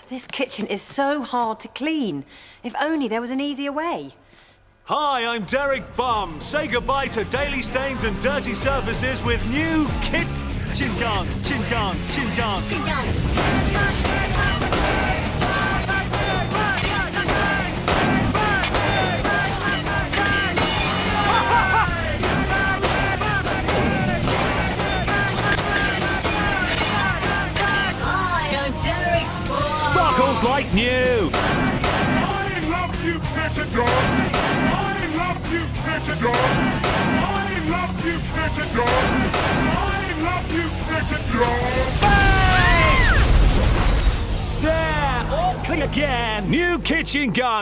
This kitchen is so hard to clean. If only there was an easier way. Hi, I'm Derek Bum. Say goodbye to daily stains and dirty surfaces with new Kitchen Gun. Chin Gun, Chin Gun. Chin Gun. Sparkles like new. I love you, Kitchen Gun. I love you, Kitchen Gun. I love you, Kitchen Gun. I love you, Kitchen Gun. There, all clean again. New Kitchen Gun.